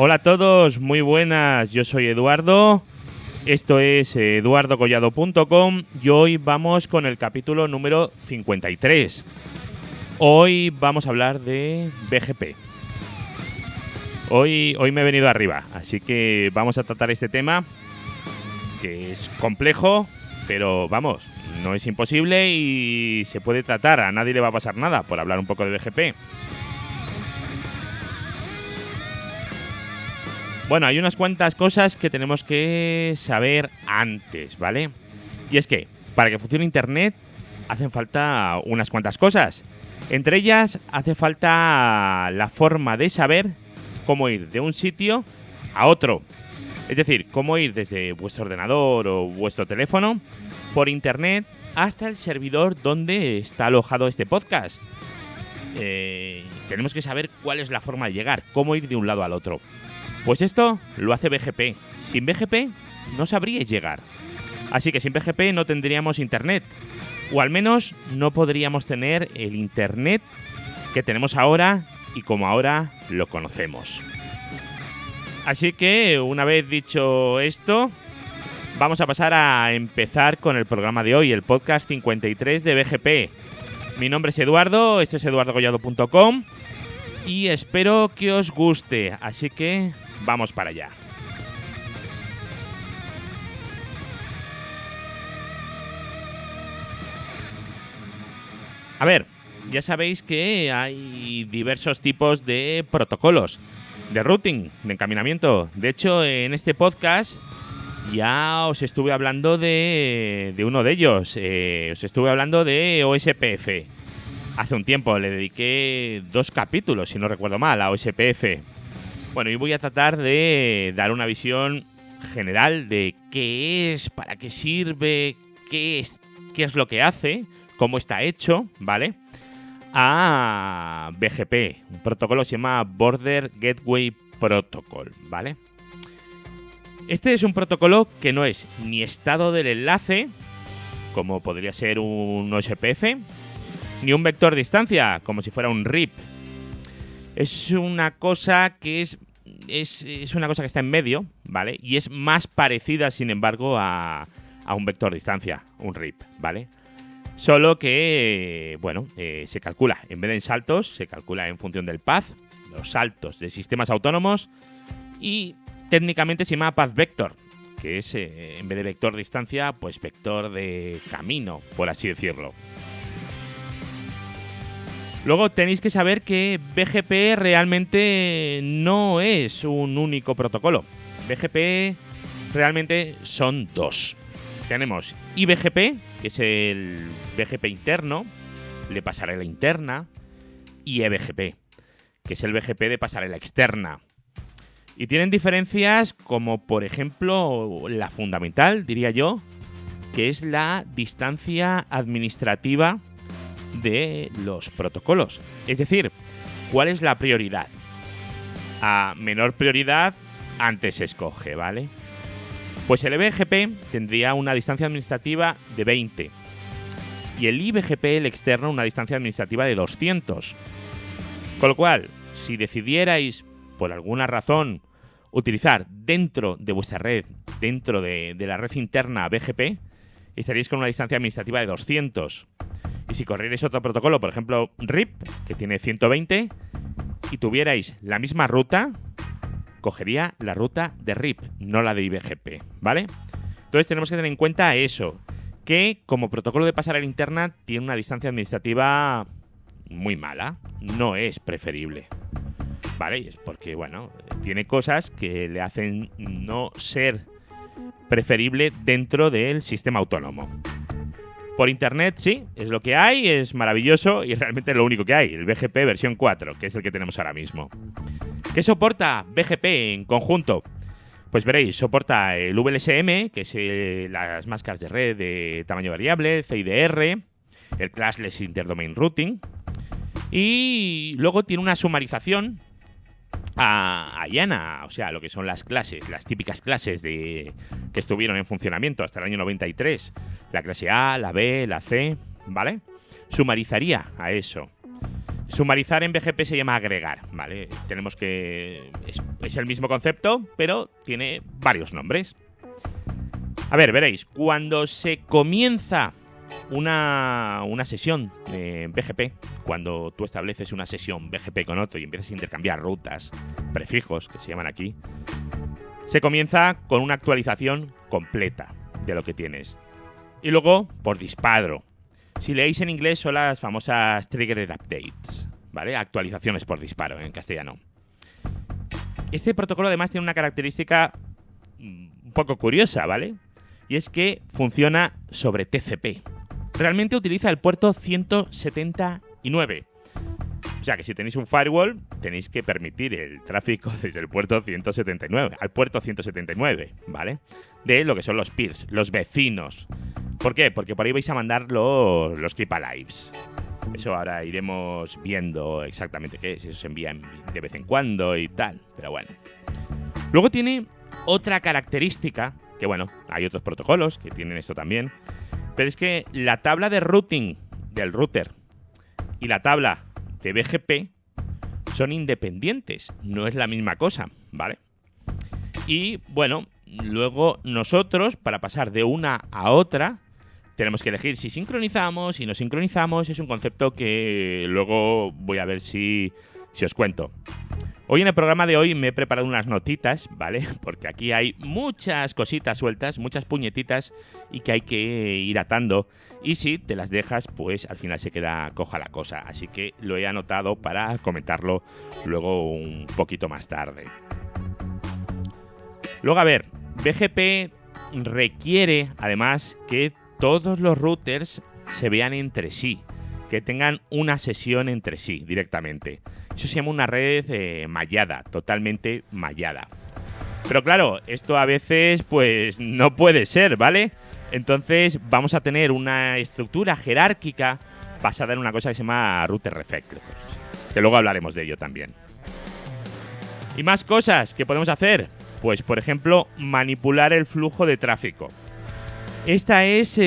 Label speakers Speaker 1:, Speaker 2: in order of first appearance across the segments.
Speaker 1: Hola a todos, muy buenas, yo soy Eduardo, esto es eduardocollado.com y hoy vamos con el capítulo número 53. Hoy vamos a hablar de BGP. Hoy me he venido arriba, así que vamos a tratar este tema que es complejo, pero vamos, no es imposible y se puede tratar, a nadie le va a pasar nada por hablar un poco de BGP. Bueno, hay unas cuantas cosas que tenemos que saber antes, ¿vale? Y es que, para que funcione Internet, hacen falta unas cuantas cosas. Entre ellas, hace falta la forma de saber cómo ir de un sitio a otro. Es decir, cómo ir desde vuestro ordenador o vuestro teléfono por Internet hasta el servidor donde está alojado este podcast. Tenemos que saber cuál es la forma de llegar, cómo ir de un lado al otro. Pues esto lo hace BGP. Sin BGP no sabríais llegar. Así que sin BGP no tendríamos Internet. O al menos no podríamos tener el Internet que tenemos ahora y como ahora lo conocemos. Así que una vez dicho esto, vamos a pasar a empezar con el programa de hoy, el podcast 53 de BGP. Mi nombre es Eduardo, esto es eduardocollado.com y espero que os guste. Así que vamos para allá. A ver, ya sabéis que hay diversos tipos de protocolos de routing, de encaminamiento. De hecho, en este podcast ya os estuve hablando de uno de ellos. Os estuve hablando de OSPF. Hace un tiempo le dediqué 2 capítulos, si no recuerdo mal, a OSPF. Bueno, y voy a tratar de dar una visión general de qué es, para qué sirve, qué es lo que hace, cómo está hecho, ¿vale? A BGP, un protocolo que se llama Border Gateway Protocol, ¿vale? Este es un protocolo que no es ni estado del enlace, como podría ser un OSPF, ni un vector de distancia, como si fuera un RIP. Es una cosa que es una cosa que está en medio, ¿vale? Y es más parecida, sin embargo, a un vector de distancia, un RIP, ¿vale? Solo que, se calcula, en vez de en saltos, se calcula en función del path, los saltos de sistemas autónomos, y técnicamente se llama path vector, que es, en vez de vector de distancia, pues vector de camino, por así decirlo. Luego tenéis que saber que BGP realmente no es un único protocolo. BGP realmente son 2. Tenemos IBGP, que es el BGP interno, de pasarela interna, y eBGP, que es el BGP de pasarela externa. Y tienen diferencias como, por ejemplo, la fundamental, diría yo, que es la distancia administrativa de los protocolos. Es decir, ¿cuál es la prioridad? A menor prioridad, antes se escoge, ¿vale? Pues el eBGP tendría una distancia administrativa de 20 y el IBGP, el externo, una distancia administrativa de 200. Con lo cual, si decidierais, por alguna razón, utilizar dentro de vuestra red, dentro de la red interna BGP, estaríais con una distancia administrativa de 200. Y si corrierais otro protocolo, por ejemplo RIP, que tiene 120, y tuvierais la misma ruta, cogería la ruta de RIP, no la de IBGP, ¿vale? Entonces tenemos que tener en cuenta eso, que como protocolo de pasarela interna tiene una distancia administrativa muy mala, no es preferible, ¿vale? Y es porque, tiene cosas que le hacen no ser preferible dentro del sistema autónomo. Por Internet, sí, es lo que hay, es maravilloso y realmente es lo único que hay, el BGP versión 4, que es el que tenemos ahora mismo. ¿Qué soporta BGP en conjunto? Pues veréis, soporta el VLSM, que es las máscaras de red de tamaño variable, CIDR, el Classless Interdomain Routing, y luego tiene una sumarización a IANA, o sea, lo que son las clases, las típicas clases que estuvieron en funcionamiento hasta el año 93. La clase A, la B, la C, ¿vale? Sumarizaría a eso. Sumarizar en BGP se llama agregar, ¿vale? Tenemos que... Es el mismo concepto, pero tiene varios nombres. A ver, veréis, cuando se comienza una sesión en BGP, cuando tú estableces una sesión BGP con otro y empiezas a intercambiar rutas, prefijos, que se llaman aquí, se comienza con una actualización completa de lo que tienes. Y luego, por disparo. Si leéis en inglés son las famosas Triggered Updates, ¿vale? Actualizaciones por disparo en castellano. Este protocolo además tiene una característica un poco curiosa, ¿vale? Y es que funciona sobre TCP. Realmente utiliza el puerto 179. O sea que si tenéis un firewall, tenéis que permitir el tráfico desde el puerto 179 al puerto 179, ¿vale? De lo que son los peers, los vecinos. ¿Por qué? Porque por ahí vais a mandar los keep alives. Eso ahora iremos viendo exactamente qué es. Eso se envía de vez en cuando y tal. Pero bueno. Luego tiene otra característica, que bueno, hay otros protocolos que tienen esto también. Pero es que la tabla de routing del router y la tabla de BGP son independientes. No es la misma cosa, ¿vale? Y bueno, luego nosotros, para pasar de una a otra, tenemos que elegir si sincronizamos, si no sincronizamos. Es un concepto que luego voy a ver si os cuento. Hoy en el programa de hoy me he preparado unas notitas, ¿vale? Porque aquí hay muchas cositas sueltas, muchas puñetitas y que hay que ir atando. Y si te las dejas, pues al final se queda coja la cosa. Así que lo he anotado para comentarlo luego un poquito más tarde. Luego, a ver, BGP requiere además que todos los routers se vean entre sí, que tengan una sesión entre sí directamente. Eso se llama una red mallada, totalmente mallada. Pero claro, esto a veces pues no puede ser, ¿vale? Entonces vamos a tener una estructura jerárquica basada en una cosa que se llama router reflectors, que luego hablaremos de ello también. ¿Y más cosas que podemos hacer? Pues por ejemplo, manipular el flujo de tráfico. Esta es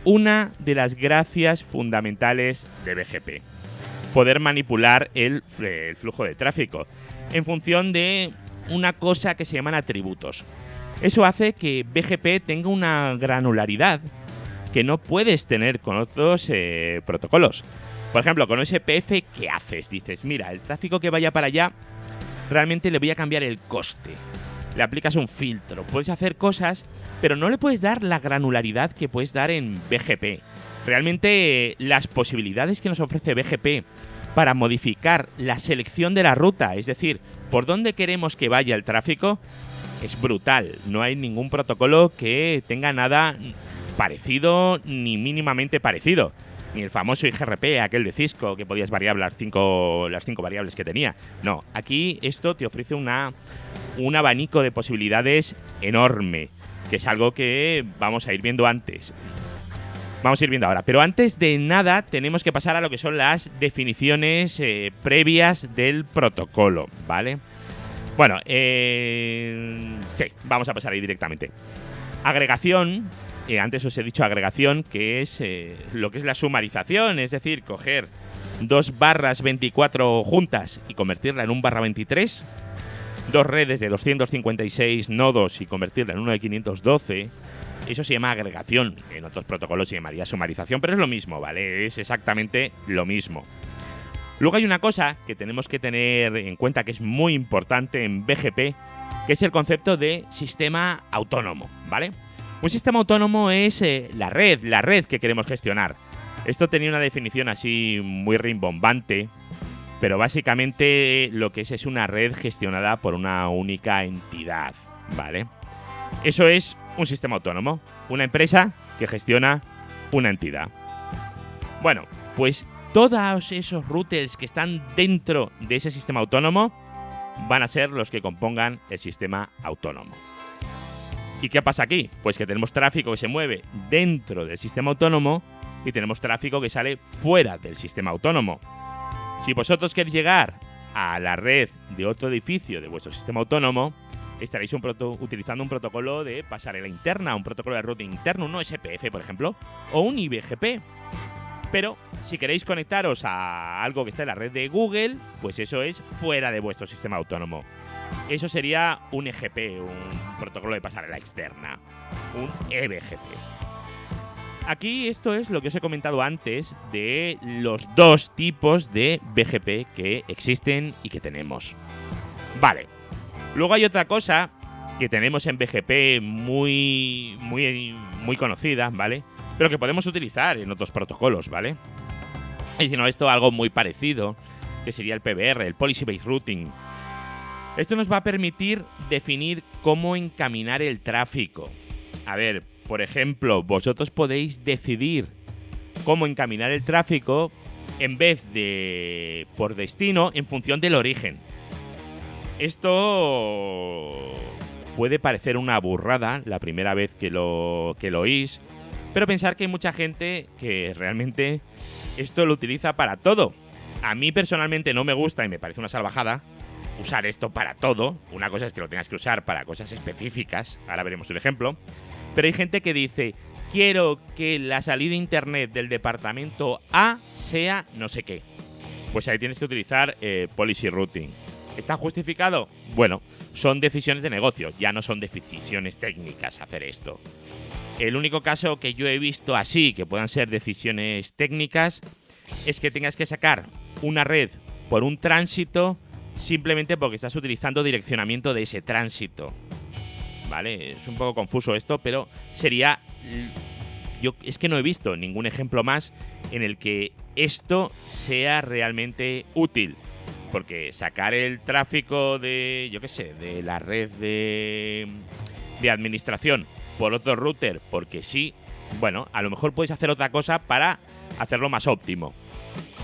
Speaker 1: una de las gracias fundamentales de BGP. Poder manipular el flujo de tráfico en función de una cosa que se llaman atributos. Eso hace que BGP tenga una granularidad que no puedes tener con otros protocolos. Por ejemplo, con SPF, ¿qué haces? Dices, mira, el tráfico que vaya para allá, realmente le voy a cambiar el coste. Le aplicas un filtro, puedes hacer cosas, pero no le puedes dar la granularidad que puedes dar en BGP. Realmente las posibilidades que nos ofrece BGP para modificar la selección de la ruta, es decir, por dónde queremos que vaya el tráfico, es brutal. No hay ningún protocolo que tenga nada parecido ni mínimamente parecido. Ni el famoso IGRP, aquel de Cisco, que podías variar las cinco variables que tenía. No, aquí esto te ofrece un abanico de posibilidades enorme, que es algo que vamos a ir viendo antes. Vamos a ir viendo ahora. Pero antes de nada tenemos que pasar a lo que son las definiciones previas del protocolo, ¿vale? Bueno, sí, vamos a pasar ahí directamente. Agregación, antes os he dicho agregación, que es lo que es la sumarización, es decir, coger 2 barras 24 juntas y convertirla en 1 barra 23, 2 redes de 256 nodos y convertirla en uno de 512. Eso se llama agregación. En otros protocolos se llamaría sumarización, pero es lo mismo, ¿vale? Es exactamente lo mismo. Luego hay una cosa que tenemos que tener en cuenta que es muy importante en BGP, que es el concepto de sistema autónomo, ¿vale? Un sistema autónomo es la red que queremos gestionar. Esto tenía una definición así muy rimbombante, pero básicamente lo que es una red gestionada por una única entidad, ¿vale? Eso es un sistema autónomo, una empresa que gestiona una entidad. Bueno, pues todos esos routers que están dentro de ese sistema autónomo van a ser los que compongan el sistema autónomo. ¿Y qué pasa aquí? Pues que tenemos tráfico que se mueve dentro del sistema autónomo y tenemos tráfico que sale fuera del sistema autónomo. Si vosotros queréis llegar a la red de otro edificio de vuestro sistema autónomo, estaréis utilizando un protocolo de pasarela interna, un protocolo de routing interno, un SPF, por ejemplo, o un IBGP. Pero si queréis conectaros a algo que está en la red de Google, pues eso es fuera de vuestro sistema autónomo. Eso sería un EGP, un protocolo de pasarela externa, un eBGP. Aquí esto es lo que os he comentado antes de los dos tipos de BGP que existen y que tenemos. Vale, luego hay otra cosa que tenemos en BGP muy conocida, ¿vale? Pero que podemos utilizar en otros protocolos, ¿vale? Y si no, esto algo muy parecido, que sería el PBR, el Policy Based Routing. Esto nos va a permitir definir cómo encaminar el tráfico. A ver, por ejemplo, vosotros podéis decidir cómo encaminar el tráfico en vez de por destino en función del origen. Esto puede parecer una burrada la primera vez que lo oís, pero pensar que hay mucha gente que realmente esto lo utiliza para todo. A mí personalmente no me gusta y me parece una salvajada usar esto para todo. Una cosa es que lo tengas que usar para cosas específicas, ahora veremos un ejemplo, pero hay gente que dice, quiero que la salida a internet del departamento A sea no sé qué. Pues ahí tienes que utilizar Policy Routing. ¿Está justificado? Bueno, son decisiones de negocio, ya no son decisiones técnicas hacer esto. El único caso que yo he visto así, que puedan ser decisiones técnicas, es que tengas que sacar una red por un tránsito simplemente porque estás utilizando direccionamiento de ese tránsito. ¿Vale? Es un poco confuso esto, pero sería... Yo es que no he visto ningún ejemplo más en el que esto sea realmente útil. Porque sacar el tráfico de, yo qué sé, de la red de administración por otro router, porque sí, bueno, a lo mejor puedes hacer otra cosa para hacerlo más óptimo.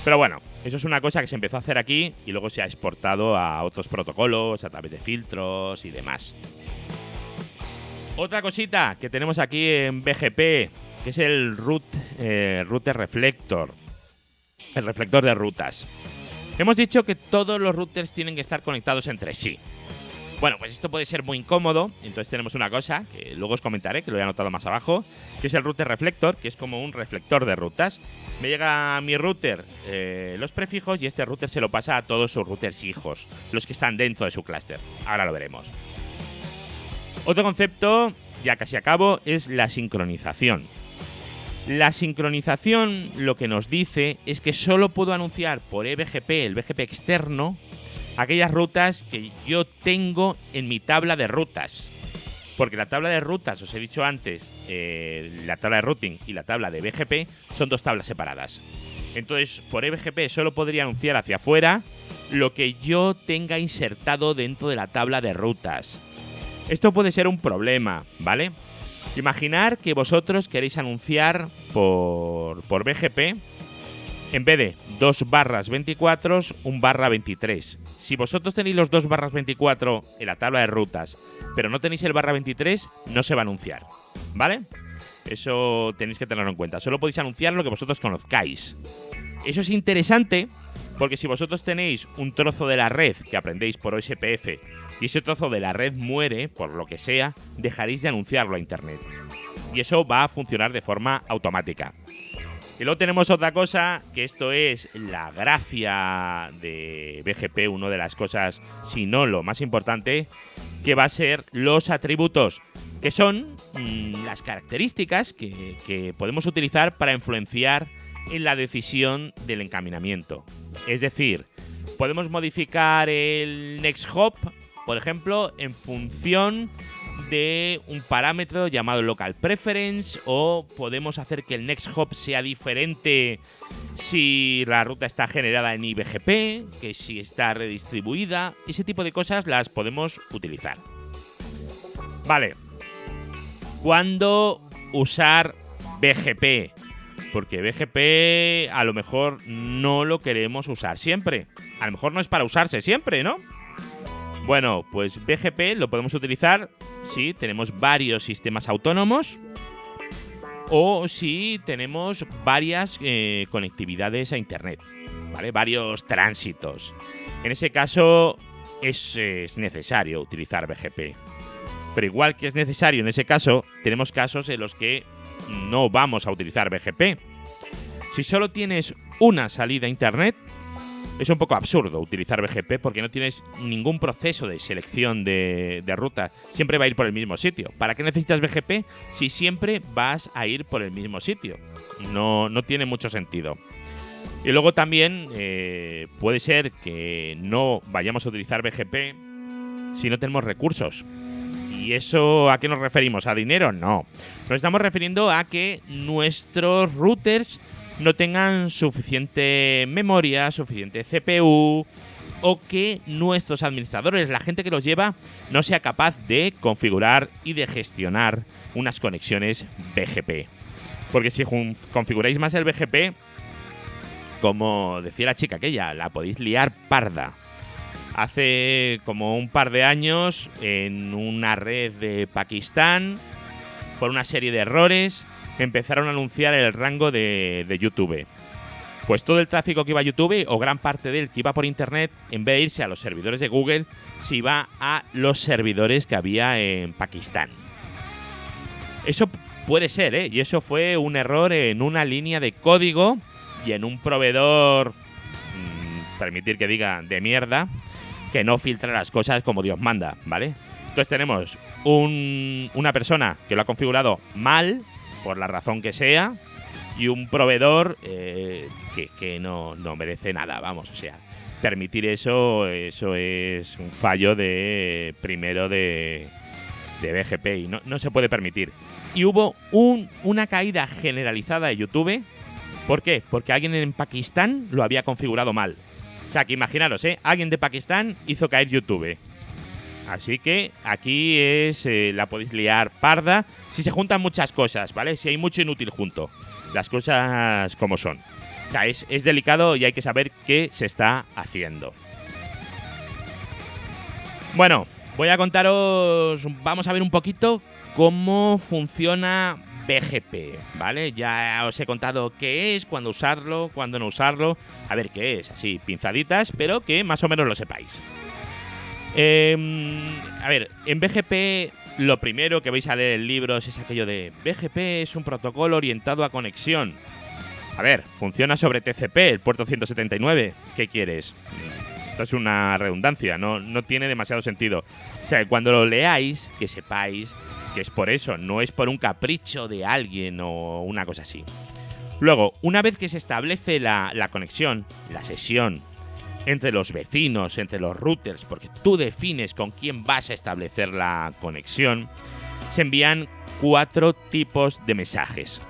Speaker 1: Pero bueno, eso es una cosa que se empezó a hacer aquí y luego se ha exportado a otros protocolos, a través de filtros y demás. Otra cosita que tenemos aquí en BGP, que es el router reflector, el reflector de rutas. Hemos dicho que todos los routers tienen que estar conectados entre sí. Bueno, pues esto puede ser muy incómodo, entonces tenemos una cosa que luego os comentaré, que lo he anotado más abajo, que es el router reflector, que es como un reflector de rutas. Me llega a mi router los prefijos y este router se lo pasa a todos sus routers hijos, los que están dentro de su clúster. Ahora lo veremos. Otro concepto, ya casi acabo, es la sincronización. La sincronización lo que nos dice es que solo puedo anunciar por eBGP, el BGP externo, aquellas rutas que yo tengo en mi tabla de rutas. Porque la tabla de rutas, os he dicho antes, la tabla de routing y la tabla de BGP son dos tablas separadas. Entonces, por eBGP solo podría anunciar hacia afuera lo que yo tenga insertado dentro de la tabla de rutas. Esto puede ser un problema, ¿vale? Imaginar que vosotros queréis anunciar por BGP, en vez de 2/24, 1/23. Si vosotros tenéis los 2/24 en la tabla de rutas, pero no tenéis el /23, no se va a anunciar, ¿vale? Eso tenéis que tenerlo en cuenta. Solo podéis anunciar lo que vosotros conozcáis. Eso es interesante porque si vosotros tenéis un trozo de la red que aprendéis por OSPF y ese trozo de la red muere, por lo que sea, dejaréis de anunciarlo a internet. Y eso va a funcionar de forma automática. Y luego tenemos otra cosa, que esto es la gracia de BGP, una de las cosas, si no lo más importante, que va a ser los atributos, que son las características que podemos utilizar para influenciar en la decisión del encaminamiento. Es decir, podemos modificar el next hop, por ejemplo, en función de un parámetro llamado local preference, o podemos hacer que el next hop sea diferente si la ruta está generada en iBGP, que si está redistribuida. Ese tipo de cosas las podemos utilizar. Vale. ¿Cuándo usar BGP? Porque BGP a lo mejor no lo queremos usar siempre. A lo mejor no es para usarse siempre, ¿no? Bueno, pues BGP lo podemos utilizar si tenemos varios sistemas autónomos o si tenemos varias conectividades a internet, ¿vale? Varios tránsitos. En ese caso es necesario utilizar BGP. Pero igual que es necesario en ese caso, tenemos casos en los que no vamos a utilizar BGP. Si solo tienes una salida a internet, es un poco absurdo utilizar BGP porque no tienes ningún proceso de selección de ruta. Siempre va a ir por el mismo sitio. ¿Para qué necesitas BGP si siempre vas a ir por el mismo sitio? No tiene mucho sentido. Y luego también puede ser que no vayamos a utilizar BGP si no tenemos recursos. ¿Y eso a qué nos referimos? ¿A dinero? No. Nos estamos refiriendo a que nuestros routers no tengan suficiente memoria, suficiente CPU, o que nuestros administradores, la gente que los lleva, no sea capaz de configurar y de gestionar unas conexiones BGP. Porque si configuráis más el BGP, como decía la chica aquella, la podéis liar parda. Hace como un par de años, en una red de Pakistán, por una serie de errores, empezaron a anunciar el rango de YouTube. Pues todo el tráfico que iba a YouTube, o gran parte del que iba por internet, en vez de irse a los servidores de Google, se iba a los servidores que había en Pakistán. Eso puede ser, ¿eh? Y eso fue un error en una línea de código y en un proveedor, permitir que diga, de mierda, que no filtra las cosas como Dios manda, ¿vale? Entonces tenemos una persona que lo ha configurado mal, por la razón que sea, y un proveedor que no merece nada, vamos, o sea, permitir eso es un fallo de BGP y no se puede permitir. Y hubo una caída generalizada de YouTube. ¿Por qué? Porque alguien en Pakistán lo había configurado mal. O sea, que imaginaros, alguien de Pakistán hizo caer YouTube. Así que aquí la podéis liar parda si se juntan muchas cosas, ¿vale? Si hay mucho inútil junto. Las cosas como son. O sea, es delicado y hay que saber qué se está haciendo. Bueno, voy a contaros, vamos a ver un poquito cómo funciona BGP, ¿vale? Ya os he contado qué es, cuándo usarlo, cuándo no usarlo. A ver qué es, así, pinzaditas, pero que más o menos lo sepáis. A ver, en BGP lo primero que vais a leer en libros es aquello de BGP es un protocolo orientado a conexión. A ver, funciona sobre TCP, el puerto 179. ¿Qué quieres? Esto es una redundancia, no tiene demasiado sentido. O sea, cuando lo leáis, que sepáis que es por eso, no es por un capricho de alguien o una cosa así. Luego, una vez que se establece la conexión, la sesión, entre los vecinos, entre los routers, porque tú defines con quién vas a establecer la conexión, se envían 4 tipos de mensajes.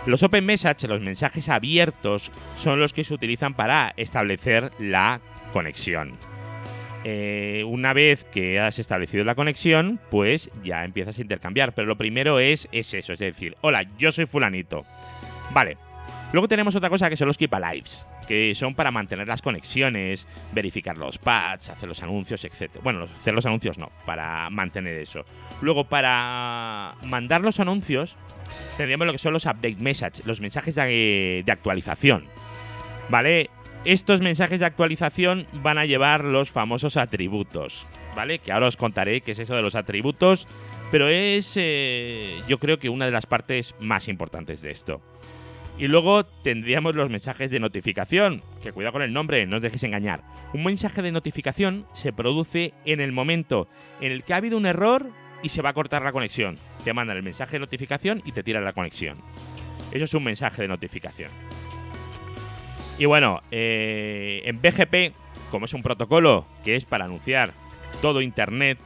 Speaker 1: Los Open Message, los mensajes abiertos, son los que se utilizan para establecer la conexión. Una vez que has establecido la conexión, pues ya empiezas a intercambiar. Pero lo primero es eso, es decir, hola, yo soy fulanito. Vale. Luego tenemos otra cosa que son los Keep Alives, que son para mantener las conexiones, verificar los paths, hacer los anuncios, etc. Bueno, hacer los anuncios no, para mantener eso. Luego, para mandar los anuncios, tendríamos lo que son los Update Message, los mensajes de actualización. ¿Vale? Estos mensajes de actualización van a llevar los famosos atributos, ¿vale? Que ahora os contaré qué es eso de los atributos, pero es, yo creo que una de las partes más importantes de esto. Y luego tendríamos los mensajes de notificación, que cuidado con el nombre, no os dejéis engañar. Un mensaje de notificación se produce en el momento en el que ha habido un error y se va a cortar la conexión. Te mandan el mensaje de notificación y te tiran la conexión. Eso es un mensaje de notificación. Y bueno, en BGP, como es un protocolo que es para anunciar todo Internet,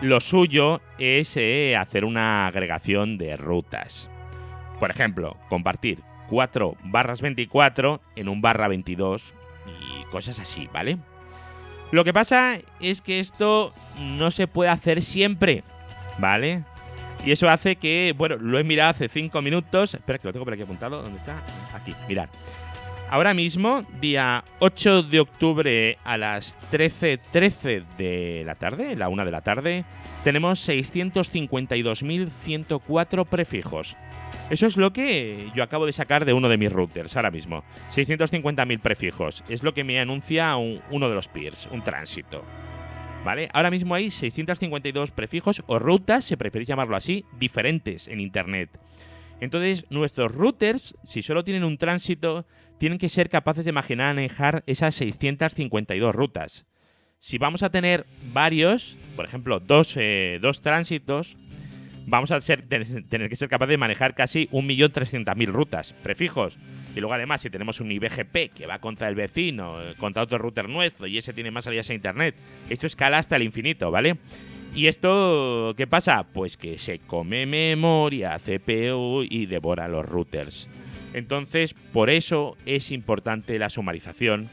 Speaker 1: lo suyo es hacer una agregación de rutas. Por ejemplo, compartir 4/24 en un /22 y cosas así, ¿vale? Lo que pasa es que esto no se puede hacer siempre, ¿vale? Y eso hace que, bueno, lo he mirado hace 5 minutos. Espera, que lo tengo por aquí apuntado. ¿Dónde está? Aquí, mirad. Ahora mismo, día 8 de octubre a las 13:13 de la tarde, la 1 de la tarde, tenemos 652.104 prefijos. Eso es lo que yo acabo de sacar de uno de mis routers ahora mismo. 650.000 prefijos. Es lo que me anuncia uno de los peers, un tránsito. ¿Vale? Ahora mismo hay 652 prefijos o rutas, si preferís llamarlo así, diferentes en Internet. Entonces, nuestros routers, si solo tienen un tránsito, tienen que ser capaces de manejar esas 652 rutas. Si vamos a tener varios, por ejemplo, dos tránsitos, vamos a tener que ser capaces de manejar casi 1.300.000 rutas, prefijos. Y luego, además, si tenemos un IBGP que va contra el vecino, contra otro router nuestro, y ese tiene más salidas a internet, esto escala hasta el infinito, ¿vale? ¿Y esto qué pasa? Pues que se come memoria, CPU y devora los routers. Entonces, por eso es importante la sumarización,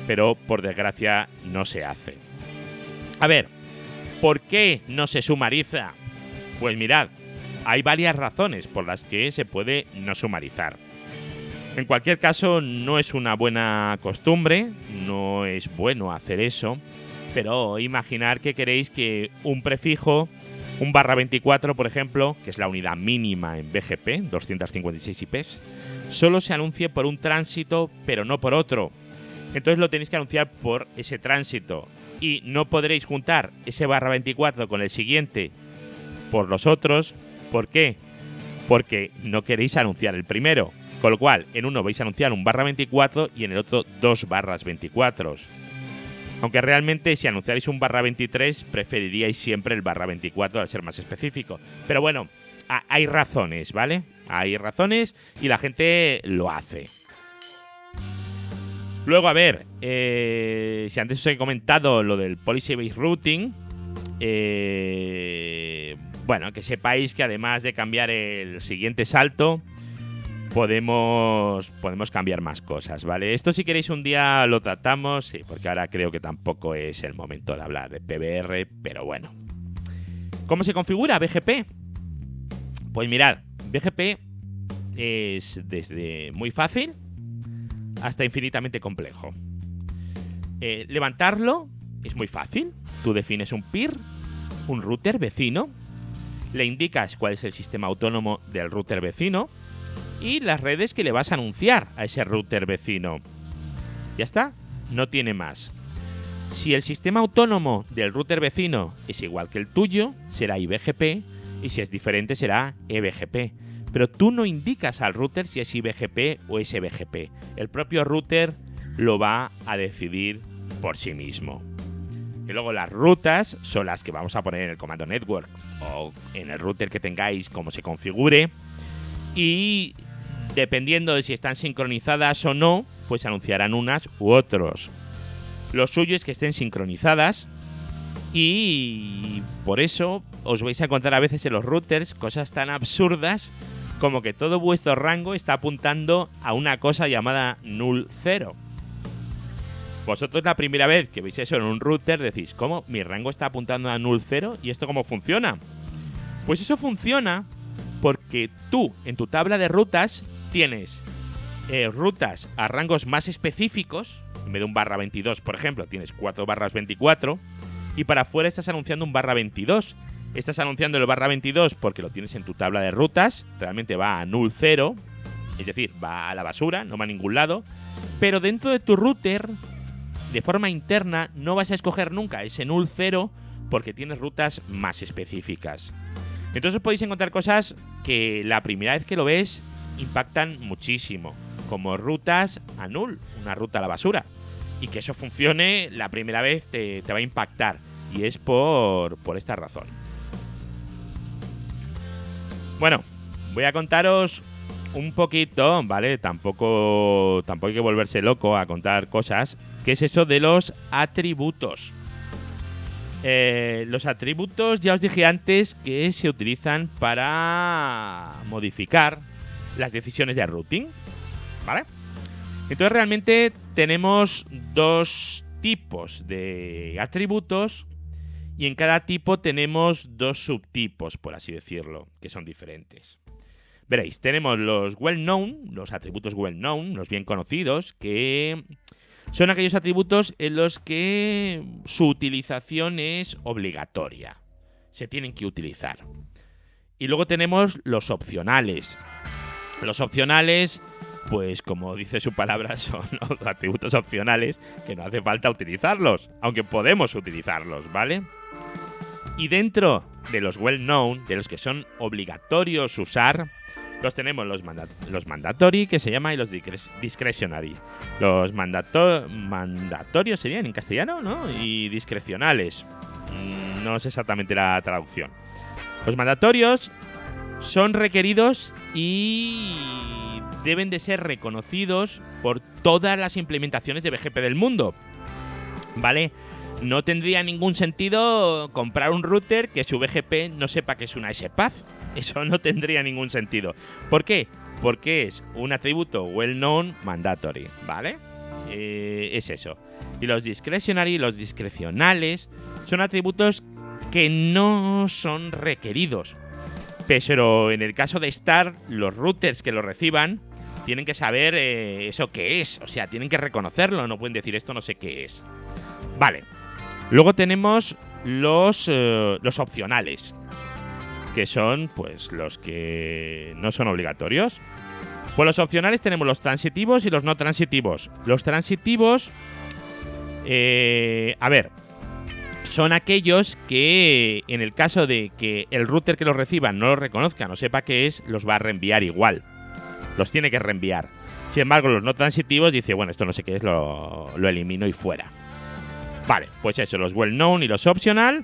Speaker 1: pero por desgracia no se hace. A ver, ¿por qué no se sumariza? Pues mirad, hay varias razones por las que se puede no sumarizar. En cualquier caso, no es una buena costumbre, no es bueno hacer eso, pero imaginar que queréis que un prefijo, un /24, por ejemplo, que es la unidad mínima en BGP, 256 IPs, solo se anuncie por un tránsito, pero no por otro. Entonces lo tenéis que anunciar por ese tránsito y no podréis juntar ese /24 con el siguiente por los otros. ¿Por qué? Porque no queréis anunciar el primero. Con lo cual, en uno vais a anunciar un /24 y en el otro 2 /24. Aunque realmente si anunciarais un /23 preferiríais siempre el /24 al ser más específico. Pero bueno, hay razones, ¿vale? Hay razones y la gente lo hace. Luego, a ver, si antes os he comentado lo del Policy Based Routing, bueno, que sepáis que además de cambiar el siguiente salto, podemos cambiar más cosas, ¿vale? Esto si queréis un día lo tratamos, sí, porque ahora creo que tampoco es el momento de hablar de PBR, pero bueno. ¿Cómo se configura BGP? Pues mirad, BGP es desde muy fácil hasta infinitamente complejo. Levantarlo es muy fácil. Tú defines un peer, un router vecino, le indicas cuál es el sistema autónomo del router vecino y las redes que le vas a anunciar a ese router vecino. Ya está, no tiene más. Si el sistema autónomo del router vecino es igual que el tuyo, será IBGP, y si es diferente será EBGP. Pero tú no indicas al router si es IBGP o es EBGP. El propio router lo va a decidir por sí mismo. Y luego las rutas son las que vamos a poner en el comando network o en el router que tengáis, como se configure. Y dependiendo de si están sincronizadas o no, pues anunciarán unas u otros. Lo suyo es que estén sincronizadas y por eso os vais a encontrar a veces en los routers cosas tan absurdas como que todo vuestro rango está apuntando a una cosa llamada null 0. Vosotros la primera vez que veis eso en un router decís, ¿cómo? ¿Mi rango está apuntando a null 0? ¿Y esto cómo funciona? Pues eso funciona porque tú en tu tabla de rutas tienes rutas a rangos más específicos. En vez de un /22, por ejemplo, tienes 4 /24 y para afuera estás anunciando un /22. Estás anunciando el /22 porque lo tienes en tu tabla de rutas, realmente va a null 0, es decir, va a la basura, no va a ningún lado, pero dentro de tu router, de forma interna, no vas a escoger nunca ese null 0 porque tienes rutas más específicas. Entonces os podéis encontrar cosas que la primera vez que lo ves impactan muchísimo, como rutas a null, una ruta a la basura. Y que eso funcione la primera vez te va a impactar, y es por esta razón. Bueno, voy a contaros un poquito, ¿vale? Tampoco hay que volverse loco a contar cosas. ¿Qué es eso de los atributos? Los atributos ya os dije antes que se utilizan para modificar las decisiones de routing, ¿vale? Entonces realmente tenemos dos tipos de atributos y en cada tipo tenemos dos subtipos, por así decirlo, que son diferentes. Veréis, tenemos los well-known, los atributos well-known, los bien conocidos, que son aquellos atributos en los que su utilización es obligatoria. Se tienen que utilizar. Y luego tenemos los opcionales. Los opcionales, pues como dice su palabra, son los atributos opcionales que no hace falta utilizarlos, aunque podemos utilizarlos, ¿vale? Y dentro de los well-known, de los que son obligatorios usar, Los tenemos los mandatory, que se llama, y los discretionary. Los mandatorios serían en castellano, ¿no? Y discrecionales. No sé exactamente la traducción. Los mandatorios son requeridos y deben de ser reconocidos por todas las implementaciones de BGP del mundo, ¿vale? No tendría ningún sentido comprar un router que su BGP no sepa que es una SPath. Eso no tendría ningún sentido. ¿Por qué? Porque es un atributo well-known mandatory, ¿vale? Es eso. Y los discretionary, los discrecionales, son atributos que no son requeridos. Pero en el caso de Star, los routers que lo reciban tienen que saber eso qué es. O sea, tienen que reconocerlo. No pueden decir esto no sé qué es. Vale. Luego tenemos los opcionales, que son pues los que no son obligatorios. Pues los opcionales tenemos los transitivos y los no transitivos. Los transitivos, son aquellos que en el caso de que el router que los reciba no lo reconozca, no sepa qué es, los va a reenviar igual. Los tiene que reenviar. Sin embargo, los no transitivos dice, bueno, esto no sé qué es, lo elimino y fuera. Vale, pues eso, los well-known y los optional.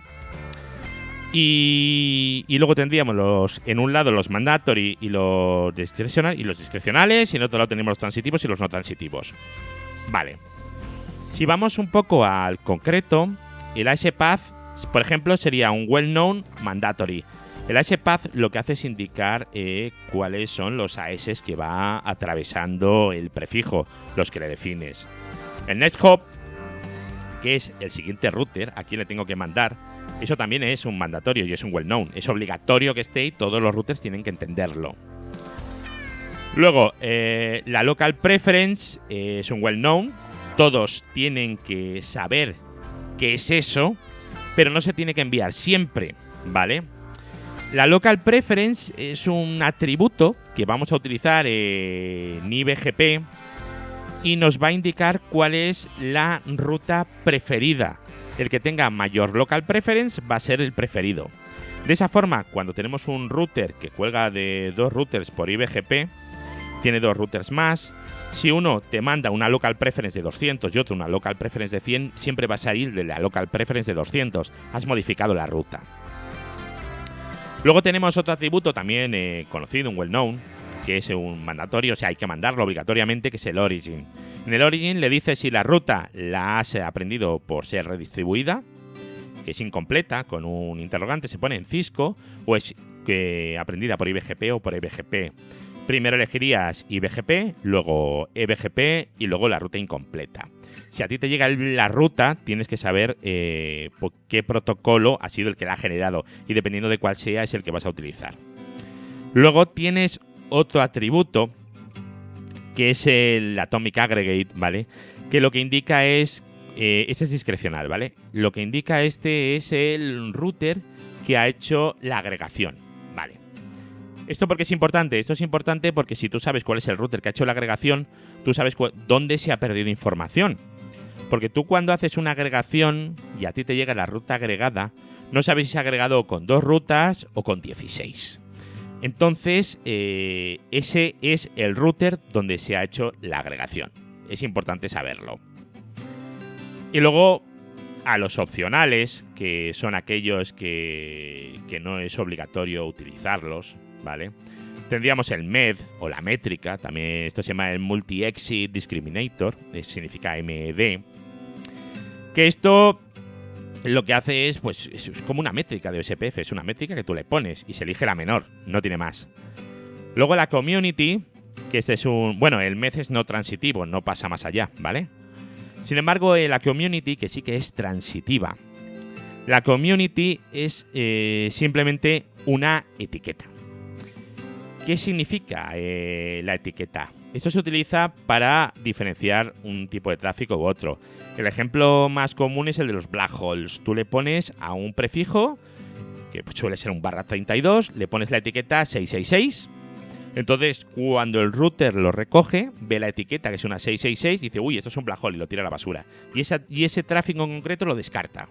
Speaker 1: Y luego tendríamos en un lado los mandatory y los discrecionales, y en otro lado tenemos los transitivos y los no transitivos. Vale. Si vamos un poco al concreto, el ASPath, por ejemplo, sería un well-known mandatory. El ASPath lo que hace es indicar cuáles son los AS que va atravesando el prefijo, los que le defines. El next hop, que es el siguiente router a quien le tengo que mandar, eso también es un mandatorio y es un well-known. Es obligatorio que esté y todos los routers tienen que entenderlo. Luego, la local preference es un well-known. Todos tienen que saber qué es eso, pero no se tiene que enviar siempre, ¿vale? La local preference es un atributo que vamos a utilizar en IBGP y nos va a indicar cuál es la ruta preferida. El que tenga mayor local preference va a ser el preferido. De esa forma, cuando tenemos un router que cuelga de 2 routers por IBGP, tiene 2 routers más. Si uno te manda una local preference de 200 y otro una local preference de 100, siempre vas a ir de la local preference de 200. Has modificado la ruta. Luego tenemos otro atributo también conocido, un well-known, que es un mandatorio, o sea, hay que mandarlo obligatoriamente, que es el origin. En el origin le dices si la ruta la has aprendido por ser redistribuida, que es incompleta, con un interrogante, se pone en Cisco, o es aprendida por IBGP o por EBGP. Primero elegirías IBGP, luego EBGP y luego la ruta incompleta. Si a ti te llega la ruta, tienes que saber por qué protocolo ha sido el que la ha generado y dependiendo de cuál sea es el que vas a utilizar. Luego tienes otro atributo que es el Atomic Aggregate, ¿vale? Que lo que indica es, este es discrecional, ¿vale? Lo que indica este es el router que ha hecho la agregación, ¿vale? ¿Esto por qué es importante? Esto es importante porque si tú sabes cuál es el router que ha hecho la agregación, tú sabes dónde se ha perdido información. Porque tú cuando haces una agregación y a ti te llega la ruta agregada, no sabes si se ha agregado con 2 rutas o con 16. Entonces, ese es el router donde se ha hecho la agregación. Es importante saberlo. Y luego, a los opcionales, que son aquellos que no es obligatorio utilizarlos, ¿vale? Tendríamos el MED o la métrica, también esto se llama el Multi-Exit Discriminator, significa MED, que esto lo que hace es, pues, es como una métrica de OSPF, es una métrica que tú le pones y se elige la menor, no tiene más. Luego la Community, que este es un... Bueno, el MED es no transitivo, no pasa más allá, ¿vale? Sin embargo, la Community, que sí que es transitiva. La Community es simplemente una etiqueta. ¿Qué significa la etiqueta? Esto se utiliza para diferenciar un tipo de tráfico u otro. El ejemplo más común es el de los black holes. Tú le pones a un prefijo, que suele ser un /32, le pones la etiqueta 666. Entonces, cuando el router lo recoge, ve la etiqueta que es una 666 y dice, uy, esto es un black hole y lo tira a la basura. Y ese tráfico en concreto lo descarta.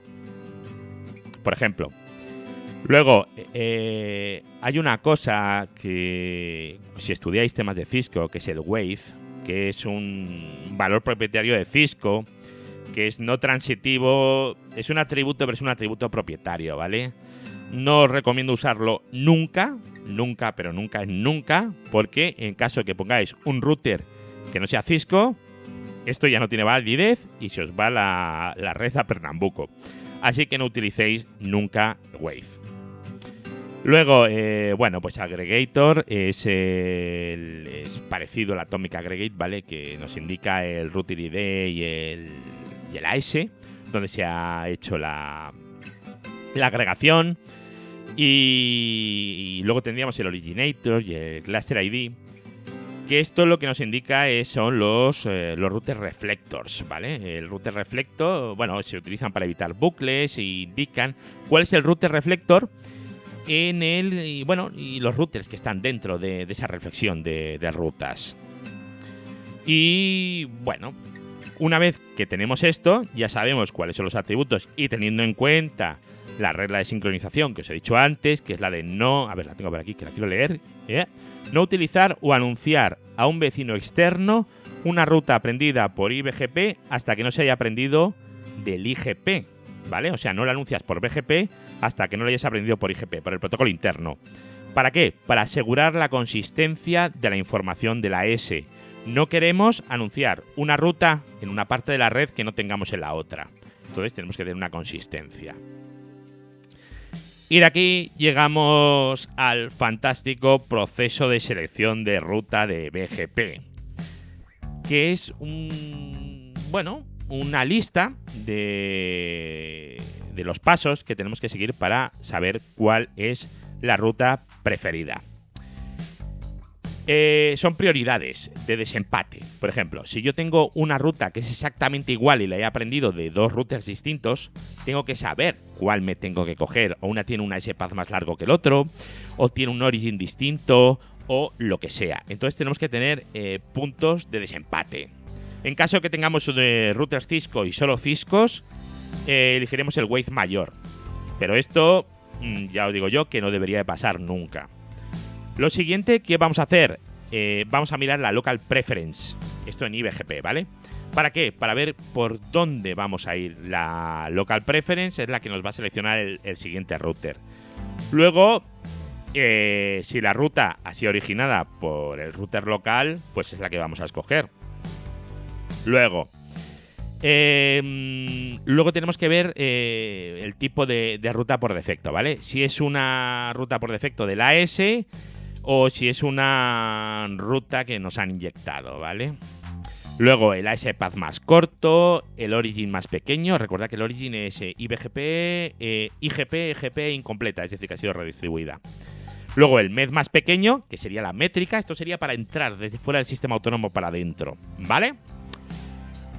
Speaker 1: Por ejemplo, Luego, hay una cosa que, si estudiáis temas de Cisco, que es el Wave, que es un valor propietario de Cisco, que es no transitivo, es un atributo, pero es un atributo propietario, ¿vale? No os recomiendo usarlo nunca, pero nunca es nunca, porque en caso de que pongáis un router que no sea Cisco, esto ya no tiene validez y se os va la red a Pernambuco. Así que no utilicéis nunca Wave. Luego, pues Aggregator es parecido al Atomic Aggregate, ¿vale? Que nos indica el router ID y el AS, donde se ha hecho la agregación. Y luego tendríamos el Originator y el Cluster ID, que esto lo que nos indica son los router reflectors, ¿vale? El router reflector, se utilizan para evitar bucles y indican cuál es el router reflector y los routers que están dentro de esa reflexión de rutas. Y una vez que tenemos esto, ya sabemos cuáles son los atributos y teniendo en cuenta la regla de sincronización que os he dicho antes, que es la de no... A ver, la tengo por aquí, que la quiero leer. No utilizar o anunciar a un vecino externo una ruta aprendida por IBGP hasta que no se haya aprendido del IGP, ¿vale? O sea, no la anuncias por BGP hasta que no lo hayas aprendido por IGP, por el protocolo interno. ¿Para qué? Para asegurar la consistencia de la información de la S. No queremos anunciar una ruta en una parte de la red que no tengamos en la otra. Entonces tenemos que tener una consistencia. Y de aquí llegamos al fantástico proceso de selección de ruta de BGP, que es una lista de los pasos que tenemos que seguir para saber cuál es la ruta preferida. Son prioridades de desempate. Por ejemplo, si yo tengo una ruta que es exactamente igual y la he aprendido de dos routers distintos, tengo que saber cuál me tengo que coger. O una tiene un AS-path más largo que el otro, o tiene un origin distinto, o lo que sea. Entonces tenemos que tener puntos de desempate. En caso de que tengamos routers Cisco y solo Ciscos, elegiremos el Wave mayor. Pero esto, ya os digo yo, que no debería de pasar nunca. Lo siguiente que vamos a hacer, vamos a mirar la Local Preference, esto en IBGP, ¿vale? ¿Para qué? Para ver por dónde vamos a ir. La Local Preference es la que nos va a seleccionar el siguiente router. Luego, si la ruta ha sido originada por el router local, pues es la que vamos a escoger. Luego tenemos que ver el tipo de ruta por defecto, ¿vale? Si es una ruta por defecto de la AS o si es una ruta que nos han inyectado, ¿vale? Luego el AS-path más corto, el origin más pequeño. Recordad que el origin es IBGP, IGP, EGP incompleta, es decir, que ha sido redistribuida. Luego el MED más pequeño, que sería la métrica. Esto sería para entrar desde fuera del sistema autónomo para adentro, ¿vale?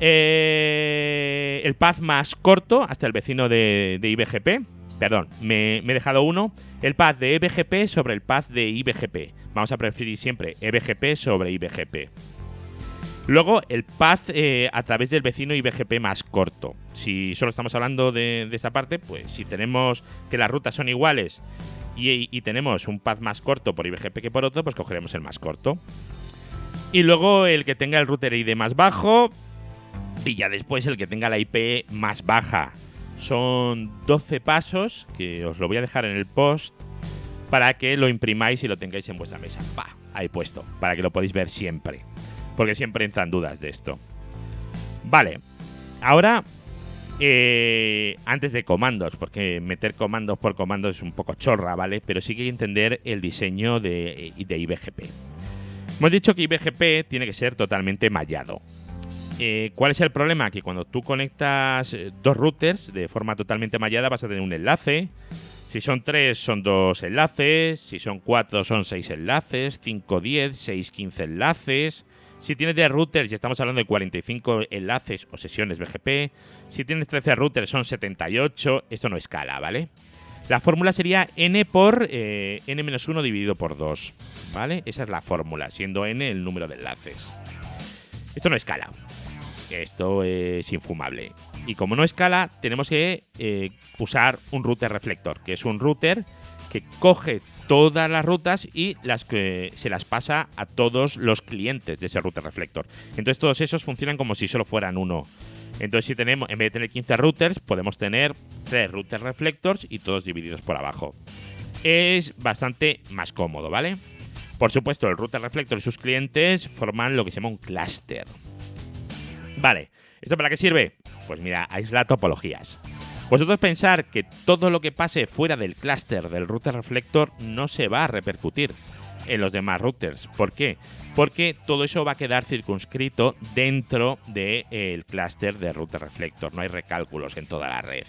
Speaker 1: El path más corto hasta el vecino de IBGP. Perdón, me he dejado uno. El path de EBGP sobre el path de IBGP. Vamos a preferir siempre EBGP sobre IBGP. Luego el path a través del vecino IBGP más corto. Si solo estamos hablando de esta parte, pues si tenemos que las rutas son iguales y tenemos un path más corto por IBGP que por otro, pues cogeremos el más corto. Y luego el que tenga el router ID más bajo y ya después el que tenga la IP más baja. Son 12 pasos que os lo voy a dejar en el post para que lo imprimáis y lo tengáis en vuestra mesa. Ahí puesto, para que lo podáis ver siempre. Porque siempre entran dudas de esto. Vale, ahora, antes de comandos, porque meter comandos por comandos es un poco chorra, ¿vale? Pero sí que hay que entender el diseño de IBGP. Hemos dicho que IBGP tiene que ser totalmente mallado. ¿Cuál es el problema? Que cuando tú conectas dos routers de forma totalmente mallada vas a tener un enlace. Si son 3 son 2 enlaces, si son 4 son 6 enlaces, 5, 10, 6, 15 enlaces. Si tienes 10 routers y estamos hablando de 45 enlaces o sesiones BGP. Si tienes 13 routers son 78. Esto no escala, ¿vale? La fórmula sería n por n-1 dividido por 2, ¿vale? Esa es la fórmula, siendo n el número de enlaces. Esto no escala. esto es infumable. Y como no escala, tenemos que usar un router reflector, que es un router que coge todas las rutas y se las pasa a todos los clientes de ese router reflector. Entonces todos esos funcionan como si solo fueran uno. Entonces si tenemos, en vez de tener 15 routers, podemos tener 3 routers reflectors y todos divididos por abajo. Es bastante más cómodo, ¿vale? Por supuesto, el router reflector y sus clientes forman lo que se llama un clúster. Vale, ¿esto para qué sirve? Pues mira, aísla topologías. Vosotros pensar que todo lo que pase fuera del clúster del router reflector no se va a repercutir en los demás routers. ¿Por qué? Porque todo eso va a quedar circunscrito dentro del clúster de router reflector. No hay recálculos en toda la red.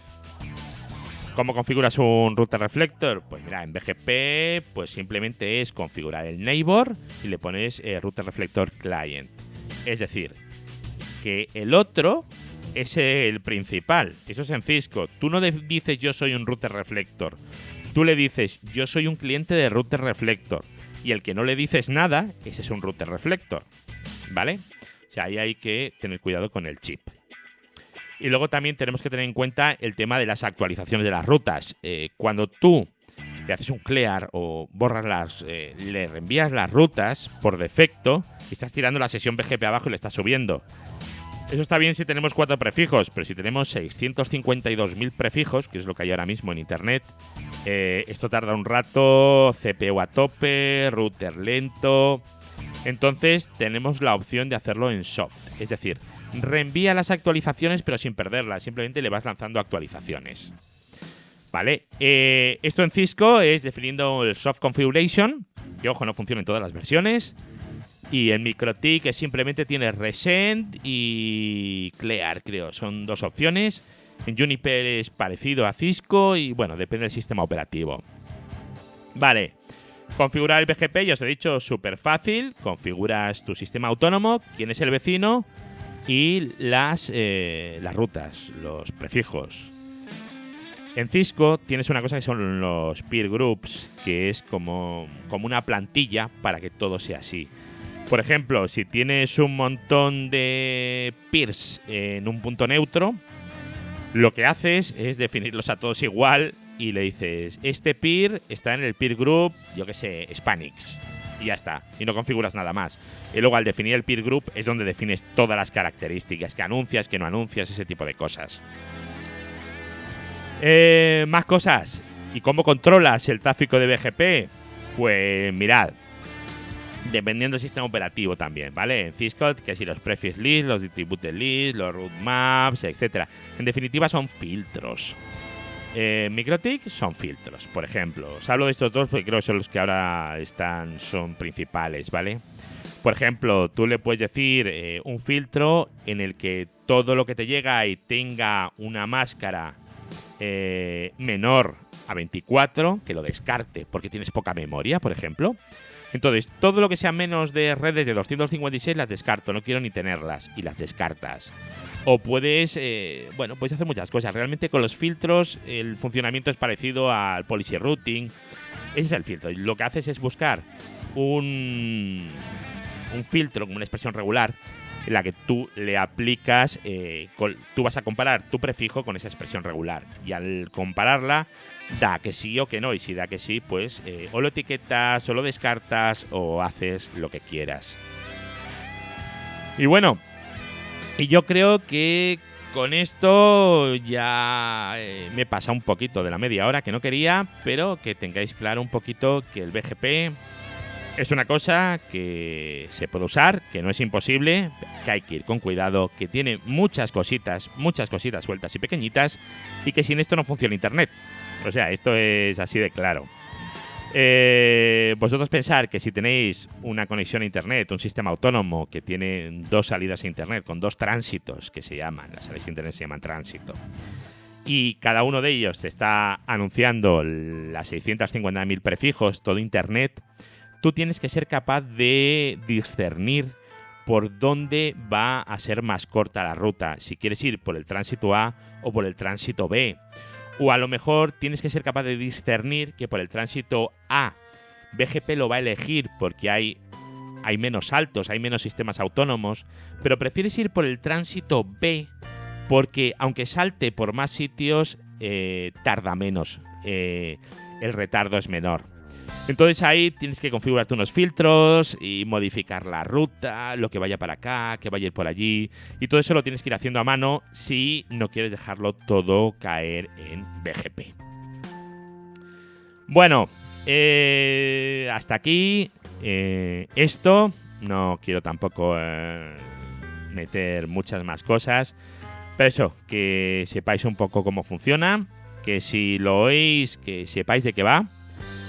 Speaker 1: ¿Cómo configuras un router reflector? Pues mira, en BGP pues simplemente es configurar el neighbor y le pones router reflector client. Es decir, que el otro es el principal. Eso es en Cisco. Tú no dices yo soy un router reflector. Tú le dices yo soy un cliente de router reflector. Y el que no le dices nada, ese es un router reflector. ¿Vale? O sea, ahí hay que tener cuidado con el chip. Y luego también tenemos que tener en cuenta el tema de las actualizaciones de las rutas. Cuando tú le haces un clear o borras le reenvías las rutas por defecto y estás tirando la sesión BGP abajo y le estás subiendo. Eso está bien si tenemos 4 prefijos, pero si tenemos 652.000 prefijos, que es lo que hay ahora mismo en Internet, esto tarda un rato, CPU a tope, router lento. Entonces tenemos la opción de hacerlo en soft, es decir, reenvía las actualizaciones pero sin perderlas, simplemente le vas lanzando actualizaciones. Vale, esto en Cisco es definiendo el soft configuration, que ojo, no funciona en todas las versiones. Y en MikroTik simplemente tiene resend y clear, creo. Son 2 opciones. En Juniper es parecido a Cisco y bueno, depende del sistema operativo. Vale, configurar el BGP, ya os he dicho, súper fácil. Configuras tu sistema autónomo, quién es el vecino y las rutas, los prefijos. En Cisco tienes una cosa que son los peer groups, que es como una plantilla para que todo sea así. Por ejemplo, si tienes un montón de peers en un punto neutro, lo que haces es definirlos a todos igual y le dices, este peer está en el peer group, yo que sé, Spanix. Y ya está, y no configuras nada más. Y luego al definir el peer group es donde defines todas las características, que anuncias, que no anuncias, ese tipo de cosas. Más cosas. ¿Y cómo controlas el tráfico de BGP? Pues mirad. Dependiendo del sistema operativo también, ¿vale? En Cisco, que si los prefix list, los distributed list, los route maps, etcétera. En definitiva son filtros. MikroTik son filtros, por ejemplo. Os hablo de estos dos porque creo que son los que ahora son principales, ¿vale? Por ejemplo, tú le puedes decir un filtro en el que todo lo que te llega y tenga una máscara menor a 24, que lo descarte porque tienes poca memoria, por ejemplo. Entonces, todo lo que sea menos de redes de 256 las descarto, no quiero ni tenerlas, y las descartas. O puedes hacer muchas cosas. Realmente con los filtros el funcionamiento es parecido al policy routing. Ese es el filtro. Y lo que haces es buscar un filtro como una expresión regular en la que tú le aplicas, tú vas a comparar tu prefijo con esa expresión regular. Y al compararla, da que sí o que no. Y si da que sí, pues o lo etiquetas, o lo descartas, o haces lo que quieras. Y bueno, y yo creo que con esto ya me pasa un poquito de la media hora que no quería, pero que tengáis claro un poquito que el BGP es una cosa que se puede usar, que no es imposible, que hay que ir con cuidado, que tiene muchas cositas sueltas y pequeñitas, y que sin esto no funciona Internet. O sea, esto es así de claro. Vosotros pensar que si tenéis una conexión a Internet, un sistema autónomo que tiene 2 salidas a Internet, con 2 tránsitos que se llaman, las salidas a Internet se llaman tránsito, y cada uno de ellos te está anunciando las 650.000 prefijos, todo Internet, tú tienes que ser capaz de discernir por dónde va a ser más corta la ruta, si quieres ir por el tránsito A o por el tránsito B. O a lo mejor tienes que ser capaz de discernir que por el tránsito A BGP lo va a elegir porque hay hay menos saltos, hay menos sistemas autónomos, pero prefieres ir por el tránsito B porque aunque salte por más sitios, tarda menos, el retardo es menor. Entonces ahí tienes que configurarte unos filtros y modificar la ruta, lo que vaya para acá, que vaya a ir por allí, y todo eso lo tienes que ir haciendo a mano si no quieres dejarlo todo caer en BGP. Bueno, hasta aquí esto. No quiero tampoco meter muchas más cosas, pero eso, que sepáis un poco cómo funciona, que si lo oís, que sepáis de qué va.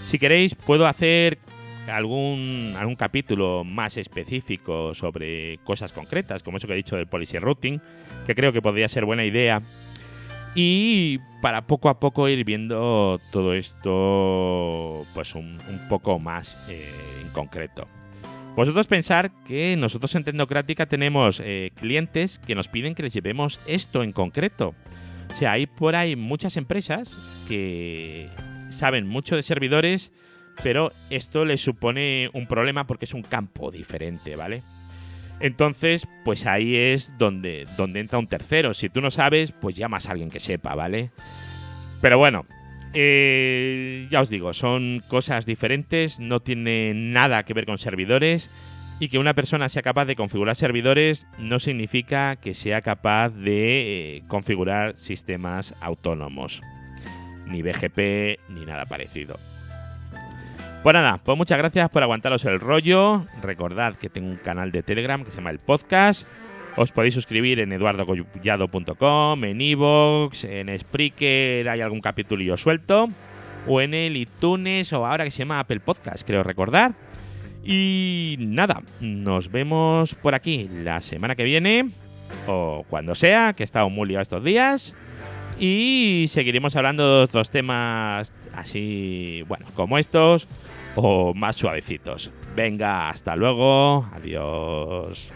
Speaker 1: Si queréis, puedo hacer algún capítulo más específico sobre cosas concretas, como eso que he dicho del policy routing, que creo que podría ser buena idea. Y para poco a poco ir viendo todo esto pues un poco más en concreto. Vosotros pensar que nosotros en Tecnocrática tenemos clientes que nos piden que les llevemos esto en concreto. O sea, hay por ahí muchas empresas que saben mucho de servidores, pero esto les supone un problema porque es un campo diferente, ¿vale? Entonces, pues ahí es donde entra un tercero. Si tú no sabes, pues llamas a alguien que sepa, ¿vale? Pero bueno, ya os digo, son cosas diferentes, no tienen nada que ver con servidores, y que una persona sea capaz de configurar servidores no significa que sea capaz de configurar sistemas autónomos, ni BGP, ni nada parecido. Pues nada, pues muchas gracias por aguantaros el rollo. Recordad que tengo un canal de Telegram que se llama El Podcast. Os podéis suscribir en eduardocollado.com, en iVoox, en Spreaker hay algún capítulillo suelto, o en el iTunes, o ahora que se llama Apple Podcast, creo recordar. Y nada, nos vemos por aquí la semana que viene, o cuando sea, que he estado muy liado estos días. Y seguiremos hablando de otros temas así, bueno, como estos, o más suavecitos. Venga, hasta luego, adiós.